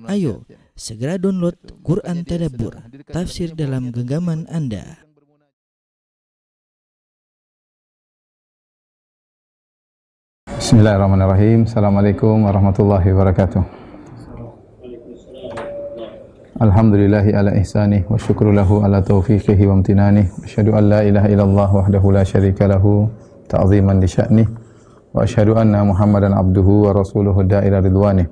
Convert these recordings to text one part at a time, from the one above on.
Ayo, segera download Quran Tadabbur, tafsir dalam genggaman Anda. Bismillahirrahmanirrahim. Assalamualaikum warahmatullahi wabarakatuh. Alhamdulillahi ala ihsanih wa syukru lahu ala taufiqihi wa amtinanih. Asyhadu an la ilaha illallah wahdahu la syarika lahu ta'ziman li sya'nih. Wa asyhadu anna Muhammadan abduhu wa rasuluhu da'ila ridwanih.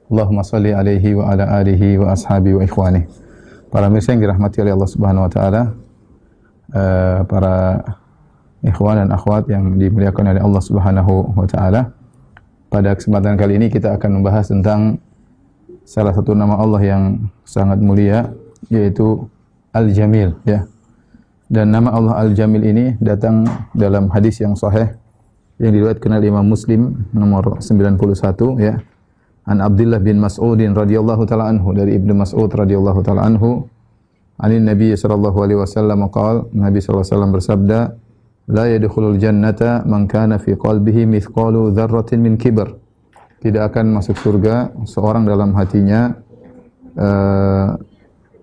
Allahumma salli alaihi wa ala alihi wa ashabi wa ikhwanih. Para mirsa yang dirahmati oleh Allah Subhanahu wa taala, para ikhwan dan akhwat yang dimuliakan oleh Allah Subhanahu wa taala. Pada kesempatan kali ini kita akan membahas tentang salah satu nama Allah yang sangat mulia, yaitu Al-Jamil, ya. Dan nama Allah Al-Jamil ini datang dalam hadis yang sahih yang diriwayatkan oleh Imam Muslim nomor 91, ya. An Abdullah bin Mas'ud radhiyallahu taala anhu, dari Ibnu Mas'ud radhiyallahu taala anhu, anin Nabi sallallahu alaihi wasallam qala, Nabi sallallahu alaihi wasallam bersabda, la yadkhulul jannata man kana fi qalbihi mithqalu dzarratin min kibr. Tidak akan masuk surga seorang dalam hatinya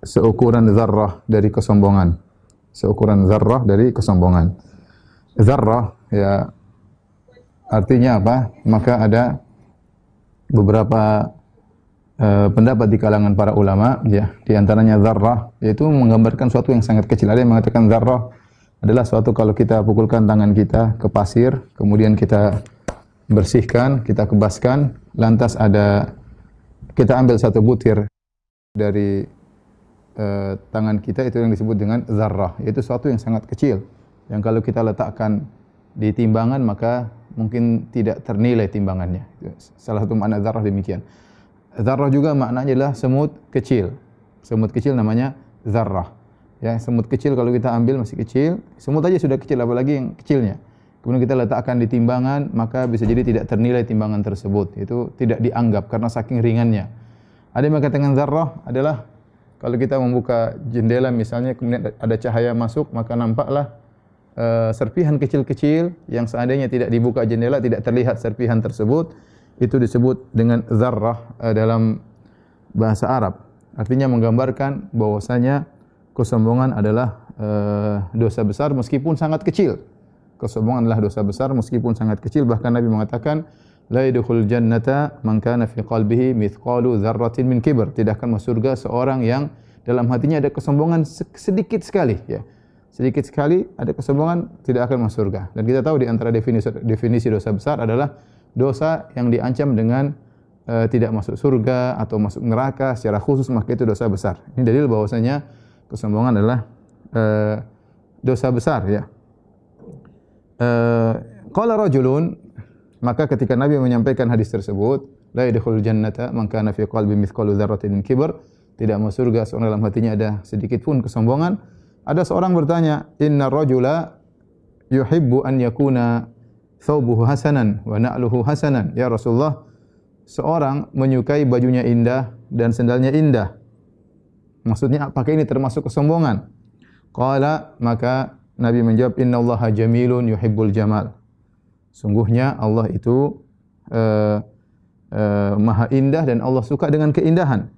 seukuran zarrah dari kesombongan. Seukuran zarrah dari kesombongan. Zarrah, ya, artinya apa? Maka ada beberapa pendapat di kalangan para ulama, ya. Di antaranya zarrah, yaitu menggambarkan suatu yang sangat kecil. Ada yang mengatakan zarrah adalah suatu kalau kita pukulkan tangan kita ke pasir, kemudian kita bersihkan, kita kebaskan, lantas kita ambil satu butir dari tangan kita, itu yang disebut dengan zarrah. Itu suatu yang sangat kecil, yang kalau kita letakkan di timbangan maka mungkin tidak ternilai timbangannya. Salah satu makna zarrah demikian. Zarrah juga maknanya adalah semut kecil. Semut kecil namanya zarrah. Ya, semut kecil kalau kita ambil masih kecil, semut aja sudah kecil, apalagi yang kecilnya. Kemudian kita letakkan di timbangan, maka bisa jadi tidak ternilai timbangan tersebut. Itu tidak dianggap karena saking ringannya. Ada yang mengatakan zarrah adalah kalau kita membuka jendela misalnya, kemudian ada cahaya masuk, maka nampaklah serpihan kecil-kecil yang seandainya tidak dibuka jendela tidak terlihat serpihan tersebut. Itu disebut dengan zarrah dalam bahasa Arab. Artinya menggambarkan bahwasanya kesombongan adalah dosa besar meskipun sangat kecil. Kesombongan adalah dosa besar meskipun sangat kecil. Bahkan Nabi mengatakan, la yadkhulul jannata man kana fi qalbihi mithqalu dzarratin min kibr. Tidak akan masuk surga seorang yang dalam hatinya ada kesombongan sedikit sekali, ya. Sedikit sekali ada kesombongan, tidak akan masuk surga. Dan kita tahu di antara definisi dosa besar adalah dosa yang diancam dengan tidak masuk surga atau masuk neraka secara khusus, maka itu dosa besar. Ini dalil bahwasanya kesombongan adalah dosa besar, ya. Qala rajulun, maka ketika Nabi menyampaikan hadis tersebut, la yadkhulul jannata man kana fi qalbi mithqalu dzarratin min kibr, tidak masuk surga seorang dalam hatinya ada sedikit pun kesombongan. Ada seorang bertanya, inna rajula yuhibbu an yakuna thawbuhu hasanan wa na'luhu hasanan. Ya Rasulullah, seorang menyukai bajunya indah dan sendalnya indah. Maksudnya apakah ini termasuk kesombongan? Qala, maka Nabi menjawab, innallaha jamilun yuhibbul jamal. Sungguhnya Allah itu maha indah dan Allah suka dengan keindahan.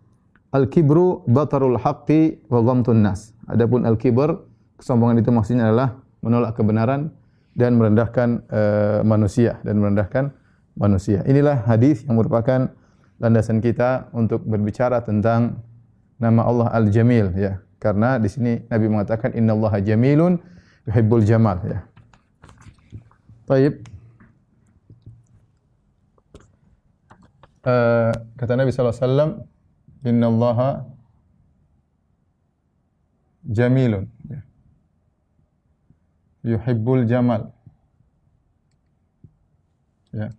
Al-kibru batarul haqqi wa ghamtun nas. Adapun al-kibr, kesombongan itu maksudnya adalah menolak kebenaran dan merendahkan manusia Inilah hadis yang merupakan landasan kita untuk berbicara tentang nama Allah Al-Jamil, ya. Karena di sini Nabi mengatakan innallaha jamilun yuhibbul jamal, ya. Baik. Kata Nabi sallallahu alaihi wasallam, innallaha jamilun, ya, yuhibbul jamal, ya.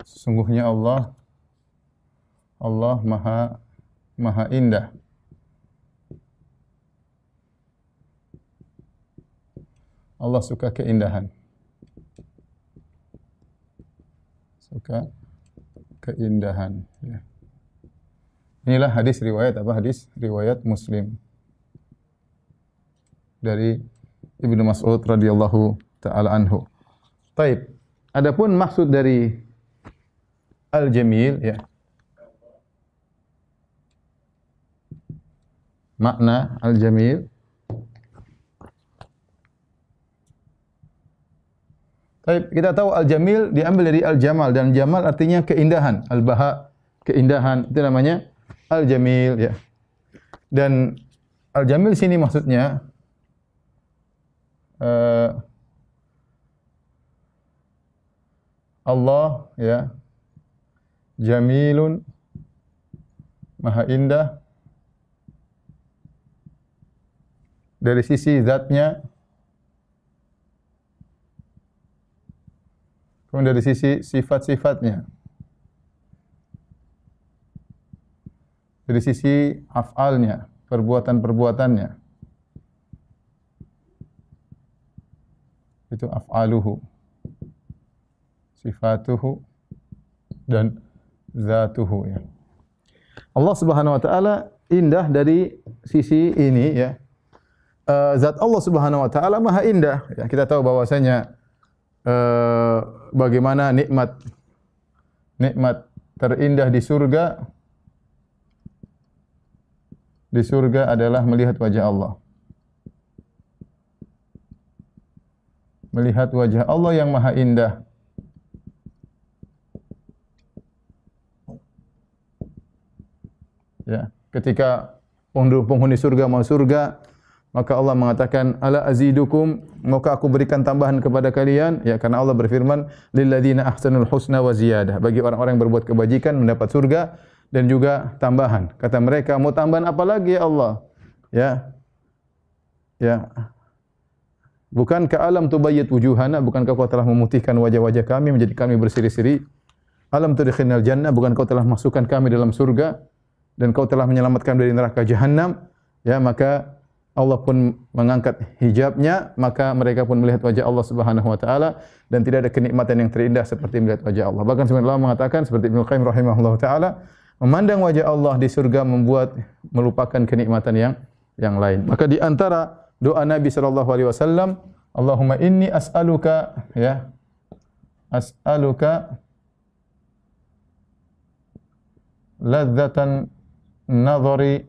Sesungguhnya Allah maha indah. Allah suka keindahan. Suka keindahan, ya. Inilah hadis riwayat apa? Hadis riwayat Muslim dari Ibnu Mas'ud radhiyallahu taala anhu. Baik. Adapun maksud dari al-jamil ya. Makna al-jamil. Baik, kita tahu al-jamil diambil dari al-jamal dan jamal artinya keindahan, al-baha, keindahan. Itu namanya al-jamil ya. Dan al-jamil sini maksudnya Allah ya, jamilun, maha indah dari sisi zatnya, kemudian dari sisi sifat-sifatnya, dari sisi af'alnya, perbuatan-perbuatannya. Itu af'aluhu, sifatuhu, dan zatuhu ya. Allah Subhanahu wa taala indah dari sisi ini ya. Zat Allah Subhanahu wa taala maha indah ya. Kita tahu bahwasanya bagaimana nikmat terindah di surga. Di surga adalah melihat wajah Allah. Melihat wajah Allah yang maha indah. Ya, ketika penghuni surga mau surga, maka Allah mengatakan, "Ala azidukum, maukah aku berikan tambahan kepada kalian?" Ya, karena Allah berfirman, "Lil ladzina ahsanul husna wa ziyadah." Bagi orang-orang yang berbuat kebajikan mendapat surga dan juga tambahan. Kata mereka, "Mau tambahan apa lagi ya Allah?" Ya. Ya. Bukankah alam tubayyit wujuhana, bukankah kau telah memutihkan wajah-wajah kami menjadi kami berseri-seri? Alam tudkhilnal jannah, bukan kau telah masukkan kami dalam surga dan kau telah menyelamatkan dari neraka jahanam? Ya, maka Allah pun mengangkat hijabnya, maka mereka pun melihat wajah Allah Subhanahu wa taala dan tidak ada kenikmatan yang terindah seperti melihat wajah Allah. Bahkan sebagian ulama mengatakan seperti Ibnu Qayyim rahimahullahu taala, memandang wajah Allah di surga membuat melupakan kenikmatan yang lain. Maka di antara doa Nabi sallallahu alaihi wasallam, Allahumma inni as'aluka ya, as'aluka ladzatan nadhari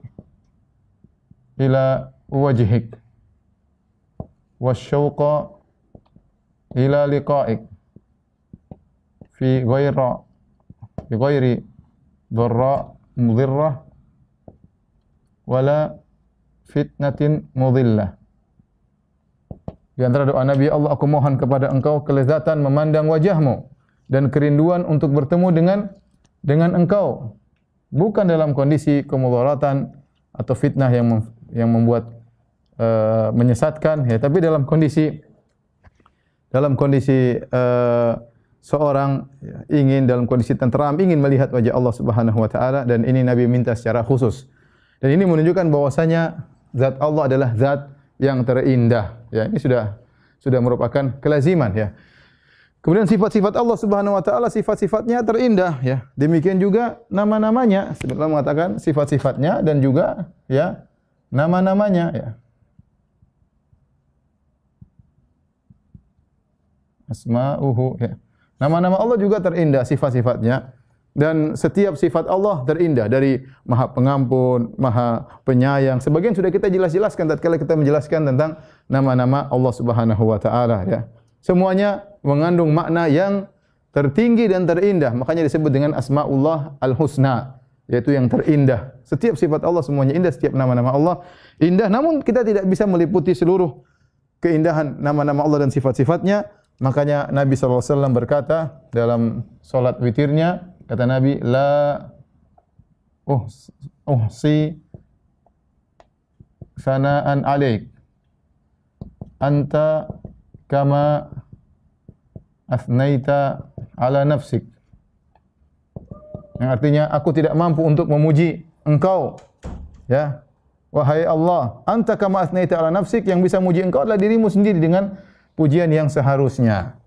ila wajhik wasyauqa ila liqa'ik fi ghairi dharra mudhirrah wala fitnatin mudhillah. Di antara doa Nabi, Allah aku mohon kepada engkau kelezatan memandang wajahmu dan kerinduan untuk bertemu dengan engkau, bukan dalam kondisi kemudaratan atau fitnah yang membuat menyesatkan ya, tapi dalam kondisi seorang ya, ingin dalam kondisi tenteram, ingin melihat wajah Allah Subhanahu wa taala, dan ini Nabi minta secara khusus. Dan ini menunjukkan bahwasanya zat Allah adalah zat yang terindah. Ya, ini sudah merupakan kelaziman ya. Kemudian sifat-sifat Allah Subhanahu wa taala, sifat-sifatnya terindah ya. Demikian juga nama-namanya. Sebenarnya mengatakan sifat-sifatnya dan juga ya nama-namanya ya. Asma'uhu ya. Nama-nama Allah juga terindah sifat-sifatnya, dan setiap sifat Allah terindah, dari Maha Pengampun, Maha Penyayang. Sebagian sudah kita jelaskan tatkala kita menjelaskan tentang nama-nama Allah Subhanahu wa taala ya. Semuanya mengandung makna yang tertinggi dan terindah. Makanya disebut dengan Asmaullah Al-Husna, yaitu yang terindah. Setiap sifat Allah semuanya indah, setiap nama-nama Allah indah. Namun kita tidak bisa meliputi seluruh keindahan nama-nama Allah dan sifat-sifatnya. Makanya Nabi SAW berkata dalam solat witirnya, kata Nabi, la uhsi sana'an alaik anta kama asnaita ala nafsik. Yang artinya, aku tidak mampu untuk memuji engkau ya, wahai Allah, anta kama asnaita ala nafsik, yang bisa memuji engkau adalah dirimu sendiri dengan pujian yang seharusnya.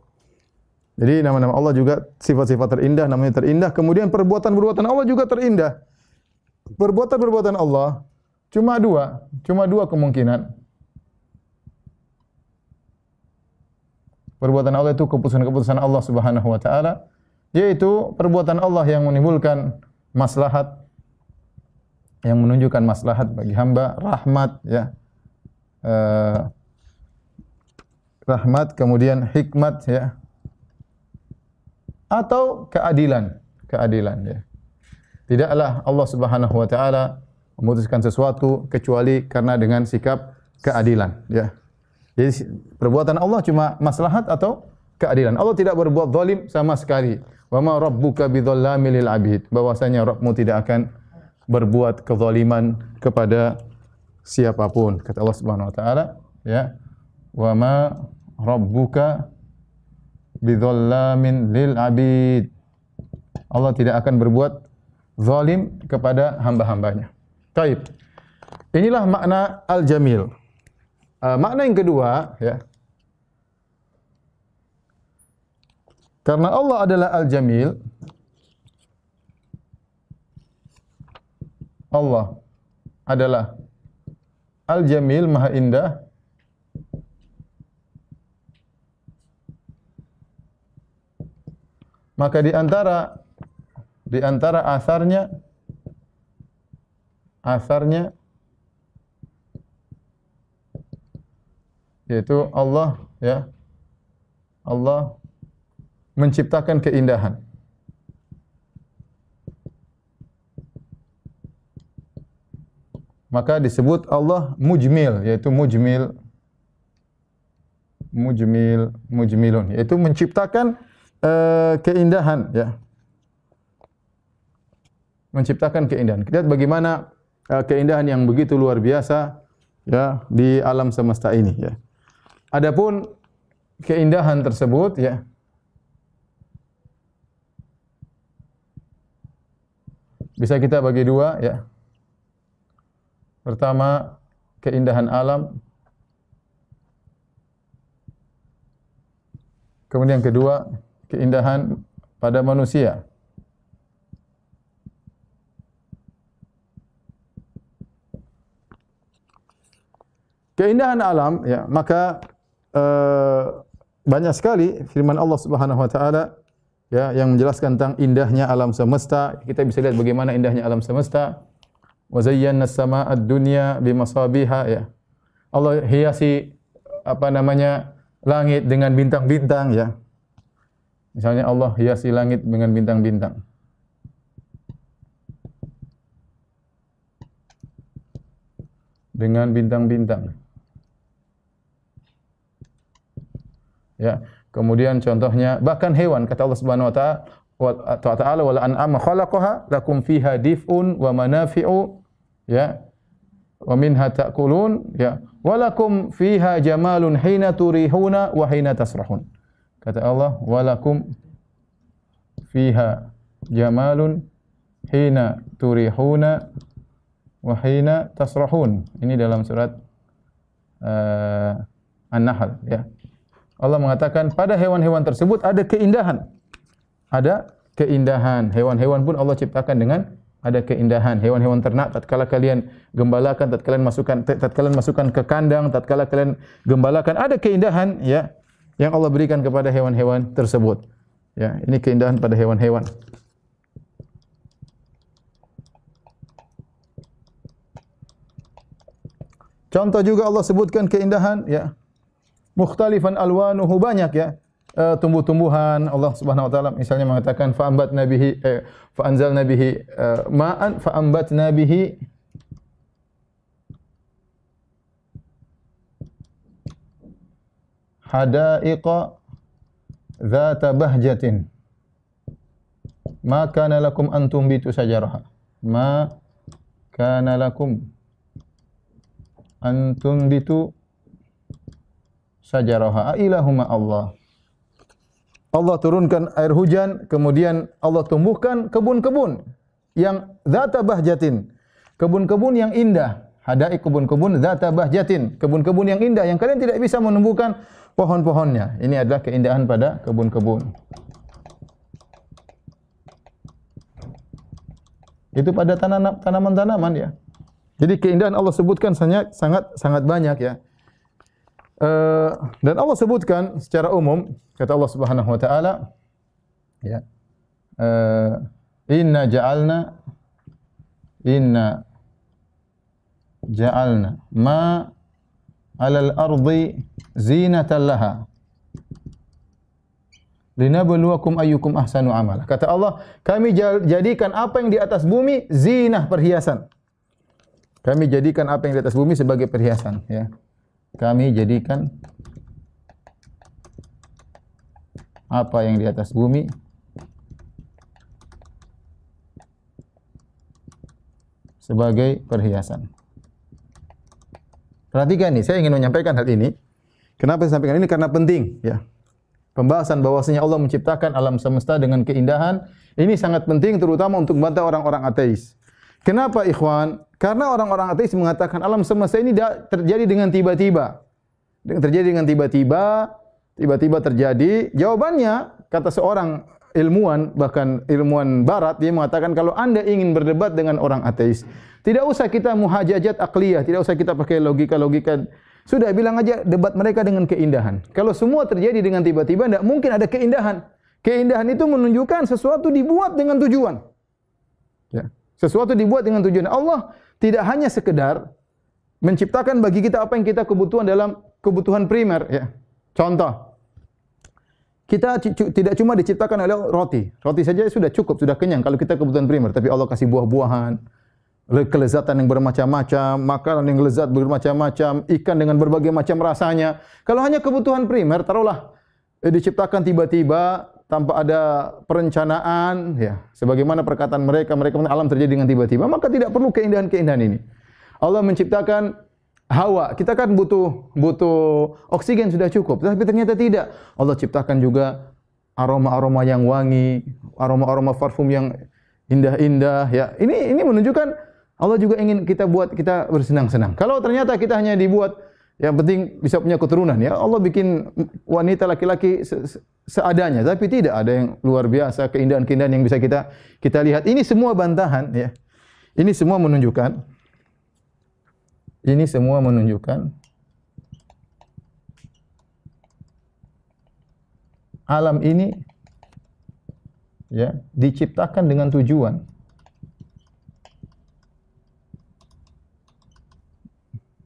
Jadi nama-nama Allah juga sifat-sifat terindah, namanya terindah. Kemudian perbuatan-perbuatan Allah juga terindah. Perbuatan-perbuatan Allah cuma dua kemungkinan. Perbuatan Allah itu keputusan-keputusan Allah Subhanahu wa taala, yaitu perbuatan Allah yang menimbulkan maslahat, yang menunjukkan maslahat bagi hamba, rahmat ya. Rahmat, kemudian hikmat ya. Atau keadilan ya. Tidaklah Allah Subhanahu wa taala memutuskan sesuatu kecuali karena dengan sikap keadilan ya. Jadi perbuatan Allah cuma maslahat atau keadilan. Allah tidak berbuat zalim sama sekali. Wa ma rabbuka bidzalamil lil abid. Bahwasanya Rabbmu tidak akan berbuat kezaliman kepada siapapun. Kata Allah Subhanahu wa taala ya. Wa ma rabbuka bidzallamin lil abid. Allah tidak akan berbuat zalim kepada hamba-hambanya. Baik. Inilah makna al-jamil. Makna yang kedua ya. Karena Allah adalah al-jamil, Allah adalah al-jamil, maha indah, maka di antara asarnya yaitu Allah ya, Allah menciptakan keindahan. Maka disebut Allah mujmil, yaitu mujmilun, yaitu menciptakan keindahan ya. Menciptakan keindahan. Kita lihat bagaimana keindahan yang begitu luar biasa ya di alam semesta ini ya. Adapun keindahan tersebut ya bisa kita bagi dua ya. Pertama, keindahan alam. Kemudian kedua, keindahan pada manusia. Keindahan alam ya, maka banyak sekali firman Allah Subhanahu wa taala ya yang menjelaskan tentang indahnya alam semesta. Kita bisa lihat bagaimana indahnya alam semesta. Wa zayyana as-samaa'a ad-dunya bimasabiha ya. Allah hiasi langit dengan bintang-bintang ya. Misalnya Allah hiasi langit dengan bintang-bintang. Dengan bintang-bintang. Ya, kemudian contohnya bahkan hewan, kata Allah Subhanahu wa taala wal an'ama khalaqaha lakum fiha dif'un wa manafi'u ya wa minha ta'kulun ya walakum fiha jamalun hina turihuna wa hina tasrahun. Kata Allah walakum fiha jamalun hina turihuna wa hina tasrahun. Ini dalam surat An-Nahl ya. Allah mengatakan pada hewan-hewan tersebut ada keindahan. Ada keindahan. Hewan-hewan pun Allah ciptakan dengan ada keindahan. Hewan-hewan ternak tatkala kalian gembalakan, tatkala masukkan ke kandang, tatkala kalian gembalakan, ada keindahan ya yang Allah berikan kepada hewan-hewan tersebut. Ya, ini keindahan pada hewan-hewan. Contoh juga Allah sebutkan keindahan ya. Mukhtalifan alwanuhu, banyak ya. Tumbuh-tumbuhan Allah Subhanahu wa taala misalnya mengatakan fa'ambatna bihi fa'anzalna bihi ma'an fa'ambatna bihi hadaiqa dzata bahjatin ma kana lakum an tumbitu sajaraha ma kana lakum an tumbitu sajaraha ilahumma Allah. Allah turunkan air hujan, kemudian Allah tumbuhkan kebun-kebun yang dzata bahjatin, kebun-kebun yang indah. Hadaik, kebun-kebun dzata bahjatin, kebun-kebun yang indah yang kalian tidak bisa menumbuhkan pohon-pohonnya. Ini adalah keindahan pada kebun-kebun. Itu pada tanaman-tanaman ya. Jadi keindahan Allah sebutkan sangat banyak ya. Dan Allah sebutkan secara umum, kata Allah Subhanahu wa taala, ya. Inna ja'alna ma 'alal ardi zinatan laha linabluwakum ayyukum ahsanu amala. Kata Allah, kami jadikan apa yang di atas bumi zinah, perhiasan. Kami jadikan apa yang di atas bumi sebagai perhiasan, ya. Kami jadikan apa yang di atas bumi sebagai perhiasan. Perhatikan nih, saya ingin menyampaikan hal ini. Kenapa saya sampaikan ini? Karena penting, ya. Pembahasan bahwasanya Allah menciptakan alam semesta dengan keindahan, ini sangat penting terutama untuk membantah orang-orang ateis. Kenapa, ikhwan? Karena orang-orang ateis mengatakan alam semesta ini terjadi dengan tiba-tiba. Terjadi dengan tiba-tiba terjadi. Jawabannya, kata seorang ilmuwan, bahkan ilmuwan barat, dia mengatakan kalau Anda ingin berdebat dengan orang ateis, tidak usah kita muhajajat akliyah, tidak usah kita pakai logika-logika. Sudah, bilang aja debat mereka dengan keindahan. Kalau semua terjadi dengan tiba-tiba, tidak mungkin ada keindahan. Keindahan itu menunjukkan sesuatu dibuat dengan tujuan. Ya. Sesuatu dibuat dengan tujuan. Allah tidak hanya sekedar menciptakan bagi kita apa yang kita kebutuhan dalam kebutuhan primer. Ya. Contoh, kita tidak cuma diciptakan oleh roti. Roti saja sudah cukup, sudah kenyang kalau kita kebutuhan primer. Tapi Allah kasih buah-buahan, kelezatan yang bermacam-macam, makanan yang lezat bermacam-macam, ikan dengan berbagai macam rasanya. Kalau hanya kebutuhan primer, taruhlah diciptakan tiba-tiba tanpa ada perencanaan, ya. Sebagaimana perkataan mereka alam terjadi dengan tiba-tiba, maka tidak perlu keindahan-keindahan ini. Allah menciptakan hawa, kita kan butuh oksigen sudah cukup, tapi ternyata tidak. Allah ciptakan juga aroma-aroma yang wangi, aroma-aroma parfum yang indah-indah, ya. Ini menunjukkan Allah juga ingin kita buat kita bersenang-senang. Kalau ternyata kita hanya dibuat yang penting bisa punya keturunan, ya. Allah bikin wanita laki-laki seadanya, tapi tidak ada yang luar biasa, keindahan-keindahan yang bisa kita lihat. Ini semua bantahan, ya. Ini semua menunjukkan alam ini, ya, diciptakan dengan tujuan.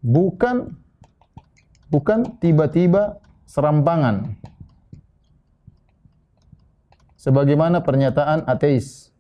Bukan tiba-tiba serampangan. Sebagaimana pernyataan ateis.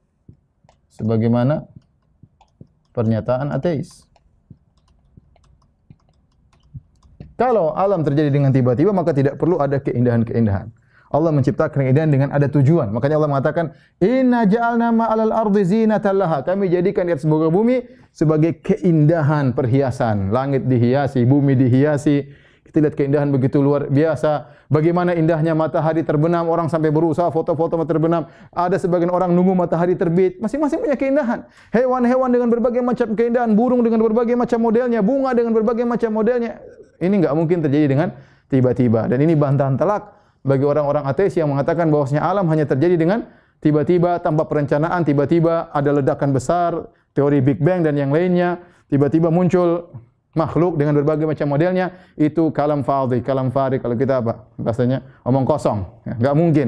Kalau alam terjadi dengan tiba-tiba, maka tidak perlu ada keindahan-keindahan. Allah menciptakan keindahan dengan ada tujuan. Makanya Allah mengatakan, "Inna ja'alna ma'alal ardi zinatan laha." Kami jadikan di atas muka bumi sebagai keindahan, perhiasan. Langit dihiasi, bumi dihiasi. Kita lihat keindahan begitu luar biasa. Bagaimana indahnya matahari terbenam, orang sampai berusaha foto-foto matahari terbenam. Ada sebagian orang nunggu matahari terbit. Masing-masing punya keindahan. Hewan-hewan dengan berbagai macam keindahan, burung dengan berbagai macam modelnya, bunga dengan berbagai macam modelnya. Ini enggak mungkin terjadi dengan tiba-tiba. Dan ini bantahan telak bagi orang-orang ateis yang mengatakan bahwasanya alam hanya terjadi dengan tiba-tiba, tanpa perencanaan, tiba-tiba ada ledakan besar, teori Big Bang dan yang lainnya, tiba-tiba muncul makhluk dengan berbagai macam modelnya. Itu kalam fadhi, kalam fari, kalau kita apa? Bahasanya omong kosong. Ya, enggak mungkin.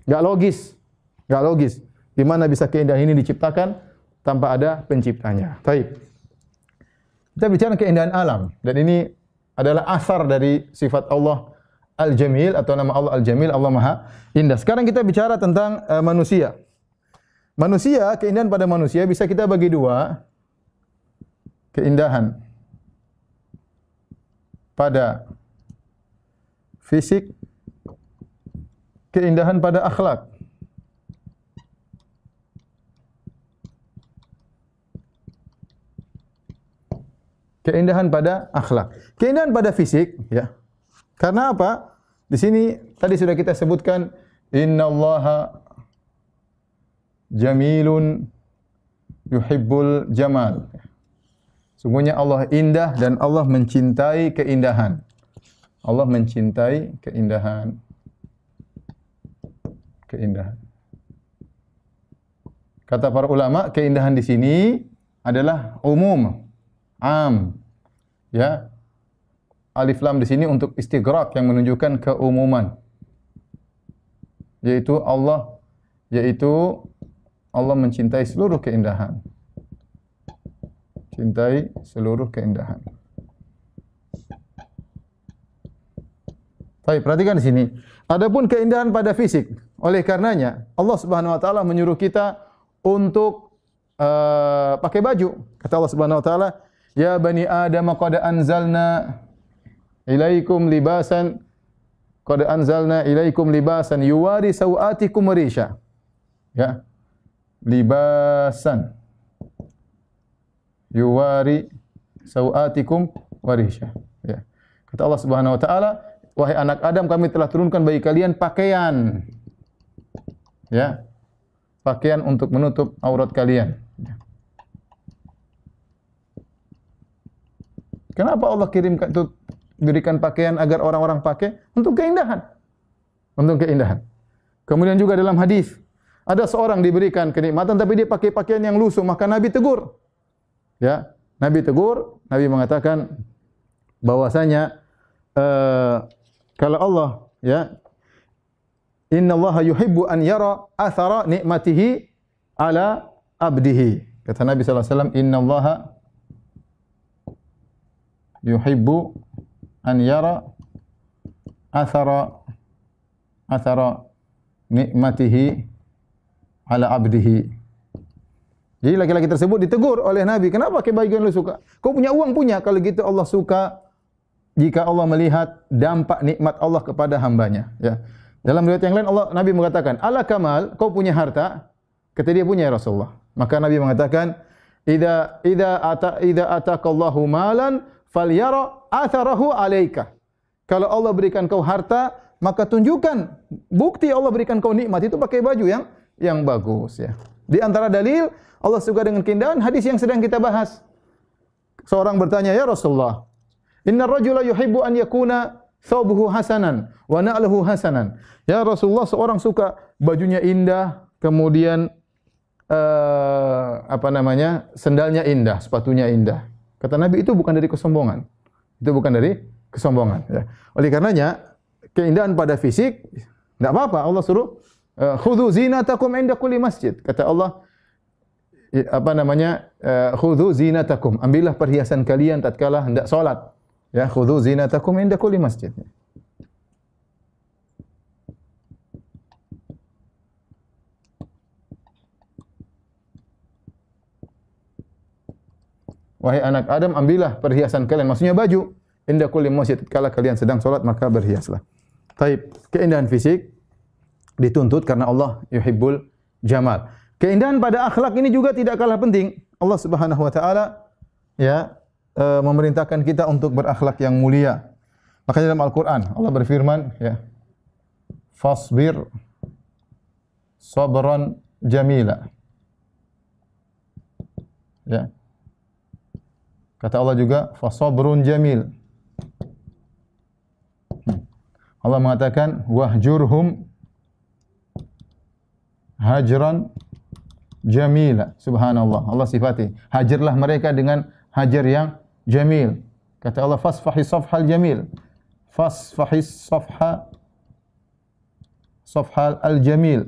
Enggak logis. Di mana bisa keindahan ini diciptakan tanpa ada penciptanya. Baik. Kita bicara keindahan alam, dan ini adalah asar dari sifat Allah Al-Jamil, atau nama Allah Al-Jamil, Allah Maha Indah. Sekarang kita bicara tentang manusia. Manusia, keindahan pada manusia bisa kita bagi dua. Keindahan pada fisik, keindahan pada akhlak. Keindahan pada akhlak. Keindahan pada fisik, ya. Karena apa? Di sini tadi sudah kita sebutkan, innallaha jamilun yuhibbul jamal. Sungguhnya Allah indah dan Allah mencintai keindahan. Allah mencintai keindahan. Keindahan. Kata para ulama, keindahan di sini adalah umum, am. Ya. alif lam di sini untuk istighraq yang menunjukkan keumuman. Yaitu Allah mencintai seluruh keindahan. Cintai seluruh keindahan. Baik, perhatikan di sini. Adapun keindahan pada fisik, oleh karenanya Allah Subhanahu wa taala menyuruh kita untuk pakai baju. Kata Allah Subhanahu wa taala, "Ya bani Adam, qad anzalna ilaikum libasan yuwari sawatikum warisha." Ya. Libasan yuwari sawatikum warisha. Ya. Kata Allah Subhanahu wa taala, wahai anak Adam, kami telah turunkan bagi kalian pakaian. Ya. Pakaian untuk menutup aurat kalian. Ya. Kenapa Allah kirimkan itu, berikan pakaian agar orang-orang pakai? Untuk keindahan. Untuk keindahan. Kemudian juga dalam hadis, ada seorang diberikan kenikmatan tapi dia pakai pakaian yang lusuh, maka Nabi tegur. Ya, Nabi tegur, Nabi mengatakan bahwasanya kalau Allah, ya, innallaha yuhibbu an yara athara nikmatihi ala abdihi. Kata Nabi sallallahu alaihi wasallam, innallaha yuhibbu an yara athara nikmatihi ala abdihi. Jadi laki-laki tersebut ditegur oleh Nabi, kenapa pakai baju yang lu suka? Kau punya uang? Punya. Kalau gitu Allah suka jika Allah melihat dampak nikmat Allah kepada hambanya. Ya. Dalam riwayat yang lain Nabi mengatakan, ala kamal, kau punya harta? Kata dia, punya ya Rasulullah. Maka Nabi mengatakan, idza ataqallahu malan falyara atharahu alaika. Kalau Allah berikan kau harta, maka tunjukkan bukti Allah berikan kau nikmat itu pakai baju yang bagus, ya. Di antara dalil Allah suka dengan keindahan, hadis yang sedang kita bahas. Seorang bertanya, ya Rasulullah, inna rajula yuhibbu an yakuna thawbuhu hasanan wa na'luhu hasanan. Ya Rasulullah, seorang suka bajunya indah, kemudian sendalnya indah, sepatunya indah. Kata Nabi, itu bukan dari kesombongan. Itu bukan dari kesombongan, ya. Oleh karenanya keindahan pada fisik enggak apa-apa. Allah suruh khudhu zinatakum inda kulli masjid. Kata Allah, khudhu zinatakum, ambillah perhiasan kalian tatkala hendak salat. Ya, khudhu zinatakum inda kulli masjid. Wahai anak Adam, ambillah perhiasan kalian, maksudnya baju, inda kulli masjid, tatkala kalian sedang salat maka berhiaslah. Taib, keindahan fisik dituntut karena Allah yuhibbul jamal. Keindahan pada akhlak ini juga tidak kalah penting. Allah Subhanahu wa taala, ya, memerintahkan kita untuk berakhlak yang mulia. Makanya dalam Al-Qur'an Allah berfirman, ya, fasbir sabran jamila. Ya. Kata Allah juga fasabrun jamil. Allah mengatakan wahjurhum hajran jamila. Subhanallah. Allah sifati, hajarlah mereka dengan hajar yang jamil. Kata Allah, fasfahis safhal jamil. Fasfahis safhal al-jamil.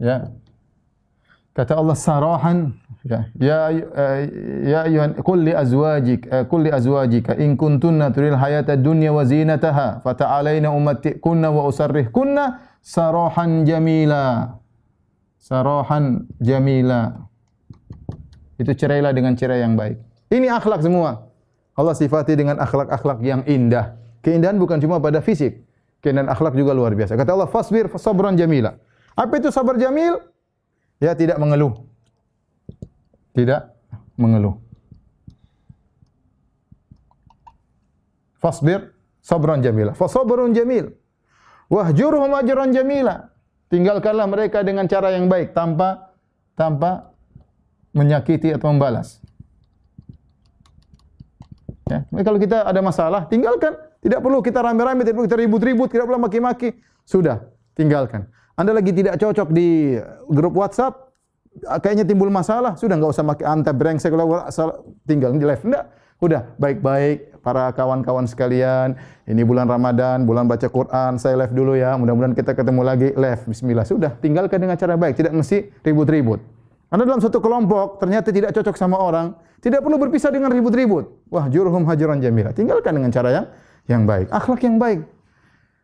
Ya. Kata Allah sarahan, ya ayuhan qul li azwajika in kuntunna turil hayata dunya wa zinataha fata'alaina umatti'kunna wa usarrihkunna sarahan jamila. Sarahan jamila. Itu cerailah dengan cerai yang baik. Ini akhlak semua. Allah sifati dengan akhlak-akhlak yang indah. Keindahan bukan cuma pada fisik. Keindahan akhlak juga luar biasa. Kata Allah, fasbir sabran jamila. Apa itu sabar jamil? Ya, tidak mengeluh. Tidak mengeluh. Fasbir sabran jamila. Fasabrun jamil. Wahjurhum ajran jamila. Tinggalkanlah mereka dengan cara yang baik, tanpa menyakiti atau membalas. Ya, kalau kita ada masalah, tinggalkan. Tidak perlu kita rame-rame, tidak perlu kita ribut-ribut, tidak perlu maki-maki. Sudah, tinggalkan. Anda lagi tidak cocok di grup WhatsApp, kayaknya timbul masalah, sudah enggak usah pakai antar brengsek, tinggal di live. Enggak. Udah baik-baik para kawan-kawan sekalian. Ini bulan Ramadan, bulan baca Quran. Saya live dulu ya. Mudah-mudahan kita ketemu lagi live. Bismillah. Sudah, tinggalkan dengan cara baik. Tidak mesti ribut-ribut. Anda dalam satu kelompok ternyata tidak cocok sama orang, tidak perlu berpisah dengan ribut-ribut. Wah, jurhum hajuran jamila. Tinggalkan dengan cara yang baik, akhlak yang baik.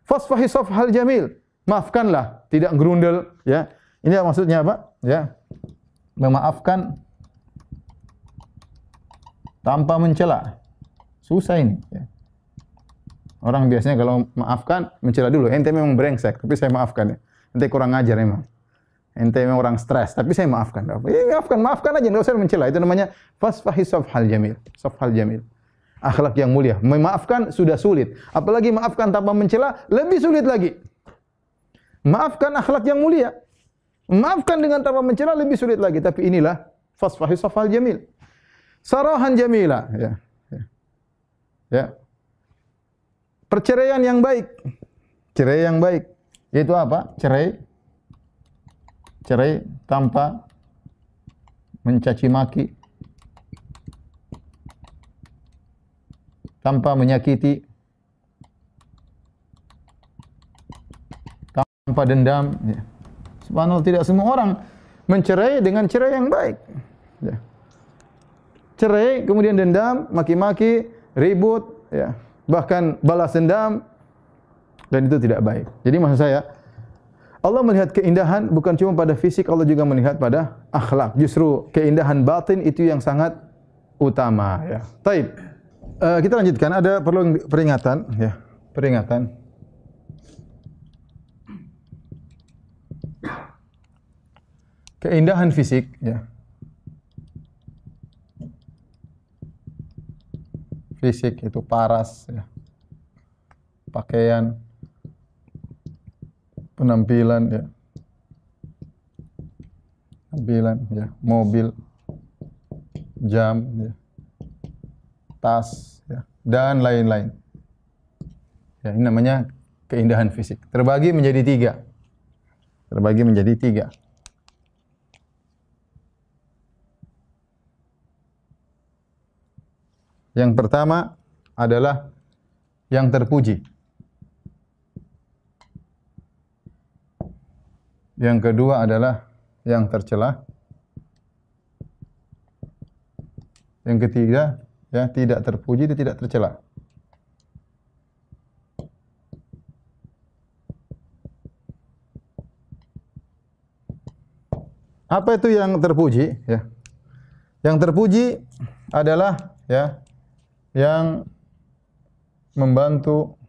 Fasfahi safhal jamil. Maafkanlah, tidak gerundel, ya. Ini maksudnya apa? Ya. Memaafkan tanpa mencela. Susah ini, ya. Orang biasanya kalau maafkan mencela dulu. Ente memang brengsek, tapi saya maafkan ya. Ente kurang ajar memang. Ente memang orang stres, tapi saya maafkan. Ya, maafkan aja, enggak usah mencela. Itu namanya fasfahi safhal jamil. Safhal jamil. Akhlak yang mulia. Memaafkan sudah sulit, apalagi maafkan tanpa mencela lebih sulit lagi. Maafkan akhlak yang mulia. Maafkan dengan tanpa mencela lebih sulit lagi, tapi inilah fasfahi safhal jamil. Sarahan jamila, ya. Ya. Perceraian yang baik. Cerai yang baik. Yaitu apa? Cerai tanpa mencaci maki, tanpa menyakiti, tanpa dendam. Ya. Subhanallah, tidak semua orang mencerai dengan cerai yang baik. Ya. Cerai, kemudian dendam, maki-maki, ribut, ya. Bahkan balas dendam, dan itu tidak baik. Jadi maksud saya, Allah melihat keindahan bukan cuma pada fisik, Allah juga melihat pada akhlak. Justru keindahan batin itu yang sangat utama. Ya. Taib. Kita lanjutkan. Ada perlu peringatan. Ya. Peringatan. Keindahan fisik. Ya. Fisik itu paras. Ya. Pakaian. Penampilan, ya. Penampilan, ya. Mobil, jam, ya. Tas, ya. Dan lain-lain. Ya, ini namanya keindahan fisik. Terbagi menjadi 3. Terbagi menjadi 3. Yang pertama adalah yang terpuji. Yang kedua adalah yang tercela. Yang ketiga, ya, tidak terpuji dan tidak tercela. Apa itu yang terpuji? Ya. Yang terpuji adalah, ya, yang membantu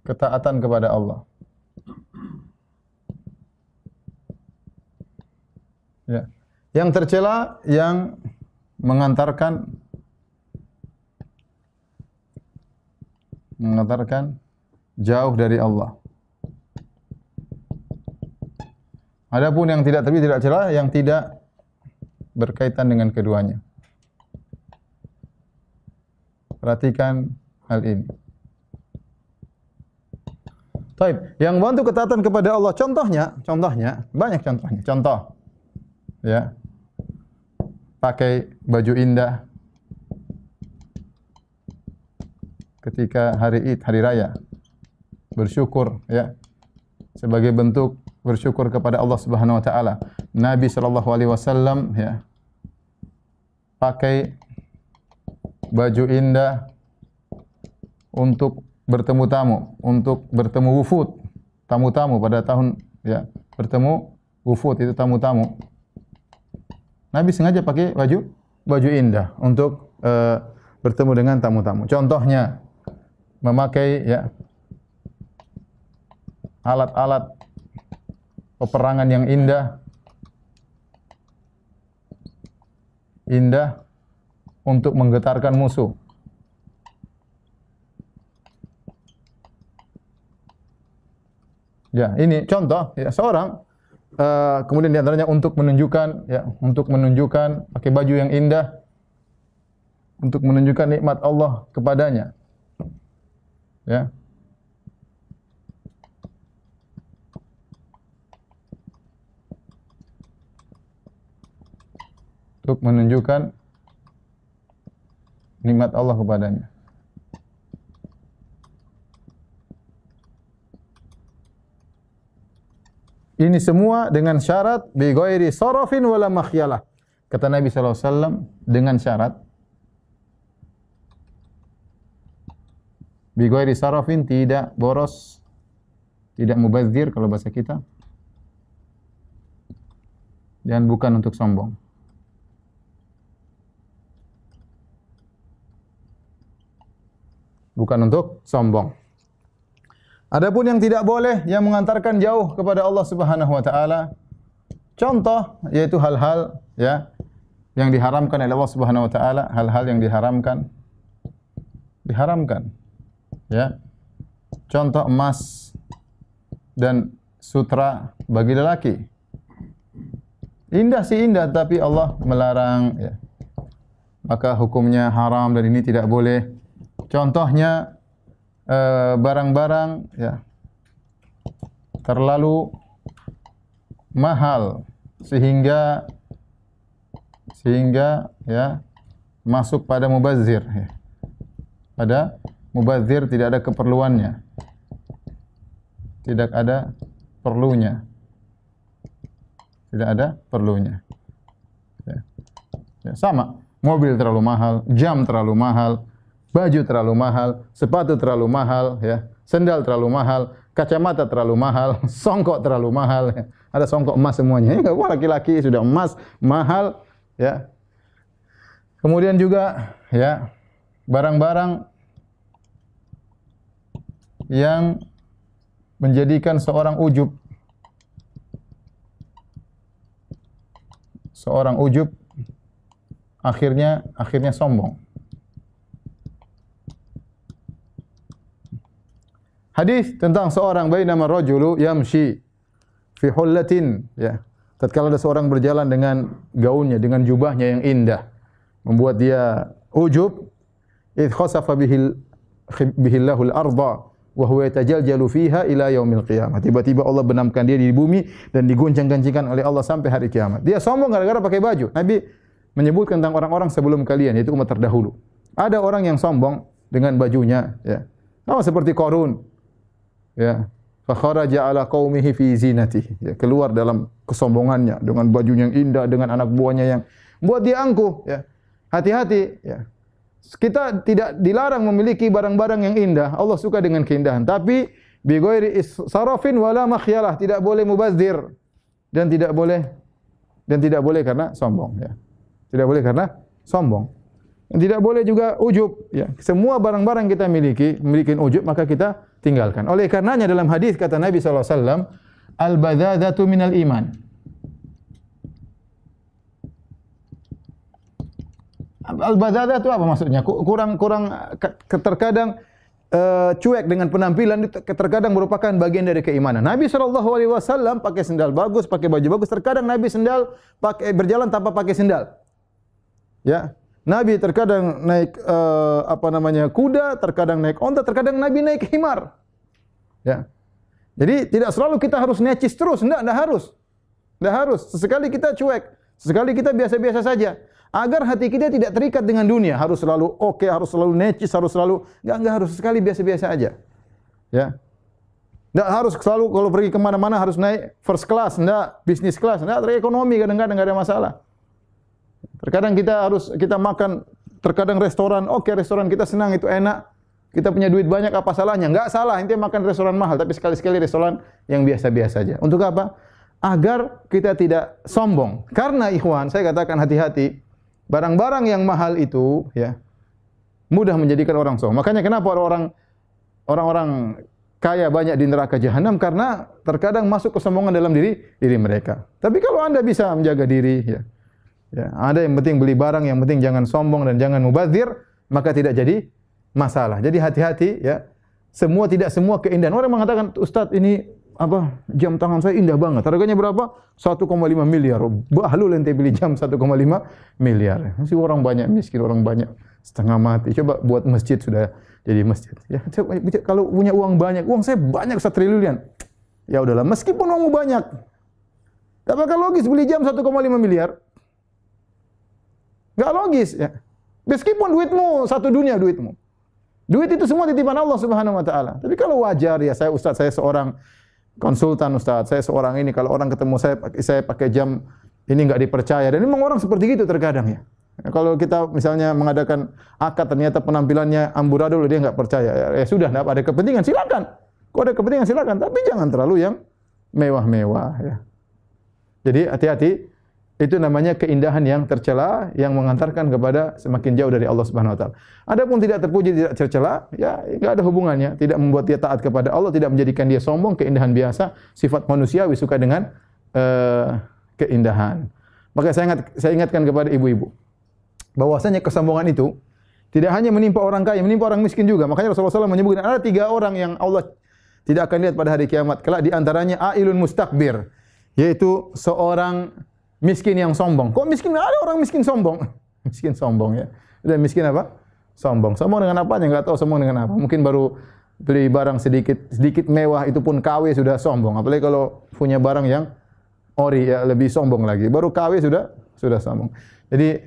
ketaatan kepada Allah. Ya. Yang tercela yang mengantarkan jauh dari Allah. Adapun yang tidak terpuji, tidak tercela, yang tidak berkaitan dengan keduanya. Perhatikan hal ini. Baik, yang bantu ketaatan kepada Allah, contohnya banyak contohnya. Contoh, ya, pakai baju indah ketika hari Id, hari raya, bersyukur, ya, sebagai bentuk bersyukur kepada Allah Subhanahu wa taala. Nabi sallallahu alaihi wasallam, ya, pakai baju indah untuk bertemu tamu, untuk bertemu wufud, tamu-tamu pada tahun, ya, bertemu wufud itu tamu-tamu. Nabi sengaja pakai baju indah untuk bertemu dengan tamu-tamu. Contohnya memakai, ya, alat-alat peperangan yang indah untuk menggetarkan musuh. Ya, ini contoh, ya, seorang kemudian diantaranya untuk menunjukkan, ya, untuk menunjukkan pakai baju yang indah untuk menunjukkan nikmat Allah kepadanya. Ya. Untuk menunjukkan nikmat Allah kepadanya. Ini semua dengan syarat bi ghairi sarafin wala makhyalah. Kata Nabi sallallahu alaihi wasallam, dengan syarat bi ghairi sarafin, tidak boros, tidak mubazir kalau bahasa kita, dan bukan untuk sombong. Bukan untuk sombong. Adapun yang tidak boleh, yang mengantarkan jauh kepada Allah Subhanahu wa taala, contoh yaitu hal-hal ya yang diharamkan oleh Allah Subhanahu wa taala, hal-hal yang diharamkan. Ya. Contoh emas dan sutra bagi lelaki. Indah sih indah, tapi Allah melarang ya. Maka hukumnya haram dan ini tidak boleh. Contohnya barang-barang ya terlalu mahal sehingga ya masuk pada mubazir ya. Pada mubazir tidak ada keperluannya. Tidak ada perlunya. Tidak ada perlunya. Ya. Ya, sama, mobil terlalu mahal, jam terlalu mahal, baju terlalu mahal, sepatu terlalu mahal, ya, sendal terlalu mahal, kacamata terlalu mahal, songkok terlalu mahal. Ya. Ada songkok emas semuanya. Ya, laki-laki sudah emas mahal, ya. Kemudian juga, ya, barang-barang yang menjadikan seorang ujub, akhirnya sombong. Hadis tentang seorang bainama rajulu yamshi fi hullatin, ya. Tatkala ada seorang berjalan dengan gaunnya, dengan jubahnya yang indah, membuat dia ujub, id khasafa bihillahu al-ardha wa huwa yatajaljalu fiha ila yaumil qiyamah. Tiba-tiba Allah benamkan dia di bumi dan diguncang-gancingkan oleh Allah sampai hari kiamat. Dia sombong gara-gara pakai baju. Nabi menyebutkan tentang orang-orang sebelum kalian, yaitu umat terdahulu. Ada orang yang sombong dengan bajunya, ya. Sama seperti Qarun. Ya, fa kharaja ala qaumihi fi zinatihi, ya, keluar dalam kesombongannya dengan bajunya yang indah, dengan anak buahnya yang buat dia angkuh, ya. Hati-hati, ya. Kita tidak dilarang memiliki barang-barang yang indah. Allah suka dengan keindahan, tapi bi ghairi sarafin wala makhyalah, tidak boleh mubazir dan tidak boleh karena sombong, ya. Tidak boleh karena sombong. Dan tidak boleh juga ujub, ya. Semua barang-barang kita miliki ujub, maka kita tinggalkan. Oleh karenanya dalam hadis kata Nabi sallallahu alaihi wasallam, al-badzadzatu minal iman. Al-badzadzah itu apa maksudnya? Kurang terkadang cuek dengan penampilan, itu terkadang merupakan bagian dari keimanan. Nabi sallallahu alaihi wasallam pakai sendal bagus, pakai baju bagus, terkadang Nabi berjalan tanpa pakai sendal. Ya. Nabi terkadang naik kuda, terkadang naik onta, terkadang Nabi naik himar. Ya. Jadi tidak selalu kita harus necis terus, enggak harus. Enggak harus. Sesekali kita cuek, sesekali kita biasa-biasa saja. Agar hati kita tidak terikat dengan dunia, harus selalu oke, harus selalu necis, harus selalu enggak harus, sekali biasa-biasa aja. Ya. Enggak harus selalu kalau pergi kemana mana harus naik first class, enggak business class, enggak, ekonomi kadang-kadang enggak ada masalah. Terkadang kita makan, terkadang restoran, oke, restoran kita senang, itu enak. Kita punya duit banyak, apa salahnya? Enggak salah, intinya makan restoran mahal, tapi sekali-sekali restoran yang biasa-biasa saja. Untuk apa? Agar kita tidak sombong. Karena ikhwan, saya katakan hati-hati, barang-barang yang mahal itu ya mudah menjadikan orang sombong. Makanya kenapa orang-orang kaya banyak di neraka jahanam, karena terkadang masuk kesombongan dalam diri mereka. Tapi kalau Anda bisa menjaga diri, ya, ada yang penting beli barang, yang penting jangan sombong dan jangan mubazir, maka tidak jadi masalah. Jadi hati-hati, ya. Tidak semua keindahan. Orang mengatakan, Ustaz, ini jam tangan saya indah banget. Harganya berapa? 1,5 miliar. Bahlul ente beli jam 1,5 miliar. Masih orang banyak miskin, orang banyak setengah mati. Coba buat masjid sudah jadi masjid. Ya, coba, kalau punya uang banyak, uang saya banyak 1 triliun. Ya udahlah, meskipun uangmu banyak. Apakah logis beli jam 1,5 miliar? Enggak logis, ya. Meskipun duitmu satu dunia duitmu. Duit itu semua titipan Allah Subhanahu wa taala. Tapi kalau wajar ya, saya ustaz, saya seorang konsultan ustaz, saya seorang ini, kalau orang ketemu saya pakai jam ini enggak dipercaya. Dan memang orang seperti itu terkadang ya. Kalau kita misalnya mengadakan akad ternyata penampilannya amburadul, dia enggak percaya. Ya sudah, enggak ada kepentingan silakan. Kalau ada kepentingan silakan, tapi jangan terlalu yang mewah-mewah ya. Jadi hati-hati. Itu namanya keindahan yang tercela yang mengantarkan kepada semakin jauh dari Allah Subhanahu wa taala. Adapun tidak terpuji, tidak tercela, ya enggak ada hubungannya, tidak membuat dia taat kepada Allah, tidak menjadikan dia sombong, keindahan biasa, sifat manusiawi suka dengan keindahan. Maka saya ingatkan kepada ibu-ibu bahwasanya kesombongan itu tidak hanya menimpa orang kaya, menimpa orang miskin juga. Makanya Rasulullah SAW menyebutkan ada 3 orang yang Allah tidak akan lihat pada hari kiamat. Kelak di antaranya ailun mustakbir, yaitu seorang miskin yang sombong. Kok miskin? Ada orang miskin sombong. Miskin sombong ya. Udah miskin apa? Sombong. Sombong dengan apanya? Enggak tahu sombong dengan apa. Mungkin baru beli barang sedikit mewah, itu pun KW sudah sombong. Apalagi kalau punya barang yang ori ya, lebih sombong lagi. Baru KW sudah sombong. Jadi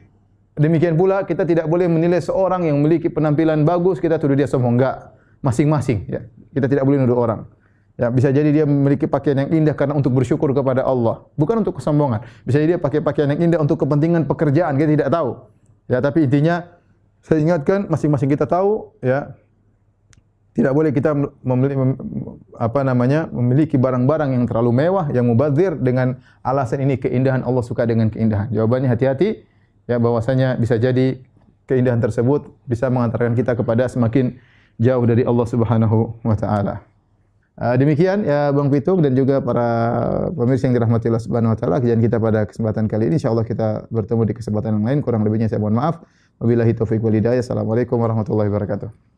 demikian pula kita tidak boleh menilai seorang yang memiliki penampilan bagus kita tuduh dia sombong. Enggak. Masing-masing ya. Kita tidak boleh nuduh orang. Ya, bisa jadi dia memiliki pakaian yang indah karena untuk bersyukur kepada Allah, bukan untuk kesombongan. Bisa jadi dia pakai pakaian yang indah untuk kepentingan pekerjaan, kita tidak tahu. Ya, tapi intinya saya ingatkan masing-masing kita tahu ya. Tidak boleh kita memiliki barang-barang yang terlalu mewah, yang mubadzir dengan alasan ini keindahan, Allah suka dengan keindahan. Jawabannya hati-hati ya, bahwasanya bisa jadi keindahan tersebut bisa mengantarkan kita kepada semakin jauh dari Allah Subhanahu wa taala. Demikian ya Bang Pitung dan juga para pemirsa yang dirahmati Allah Subhanahu wa taala, kajian kita pada kesempatan kali ini. Insyaallah kita bertemu di kesempatan yang lain. Kurang lebihnya saya mohon maaf. Wabillahi taufiq wal hidayah. Assalamualaikum warahmatullahi wabarakatuh.